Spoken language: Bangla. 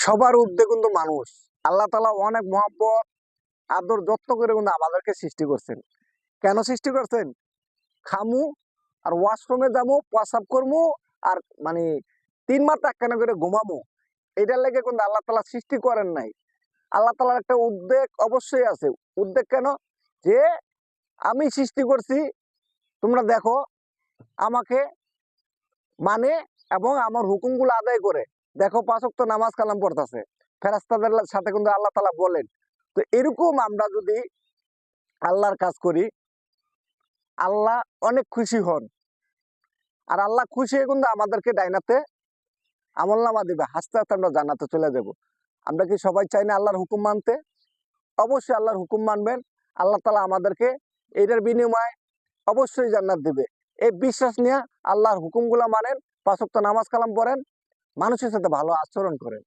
সবার ঊর্ধ্বে কিন্তু মানুষ। আল্লাহ তাআলা অনেক মহব্বত আদর যত্ন করে কিন্তু আমাদেরকে সৃষ্টি করছেন। কেন সৃষ্টি করছেন? খামু আর ওয়াশরুমে যাবো, প্রস্রাব করবো আর মানে ৩ মাস একখানা করে ঘুমামু। এটার লেগে কিন্তু আল্লাহ তাআলা সৃষ্টি করেন নাই। আল্লাহ তাআলার একটা উদ্বেগ অবশ্যই আছে। উদ্বেগ কেন? যে আমি সৃষ্টি করছি, তোমরা দেখো আমাকে মানে এবং আমার হুকুমগুলো আদায় করে। দেখো ৫ ওয়াক্ত নামাজ কালাম পড়তাছে। ফেরেশতাদের সাথে কিন্তু আল্লাহ তাআলা বলেন। তো এরকম আমরা যদি আল্লাহর কাজ করি, আল্লাহ অনেক খুশি হন। আর আল্লাহ খুশি হয়ে কিন্তু আমাদেরকে ডাইনাতে আমলনামা দিবে। হাসতে, হাসতে আমরা জান্নাতে চলে যাব। আমরা কি সবাই চাই না আল্লাহর হুকুম মানতে? অবশ্যই আল্লাহর হুকুম মানবেন। আল্লাহ তাআলা আমাদেরকে এটার বিনিময়ে অবশ্যই জান্নাত দিবে। এই বিশ্বাস নিয়ে আল্লাহর হুকুমগুলা মানেন, ৫ ওয়াক্ত নামাজ কালাম পড়েন, মানুষের সাথে ভালো আচরণ করেন।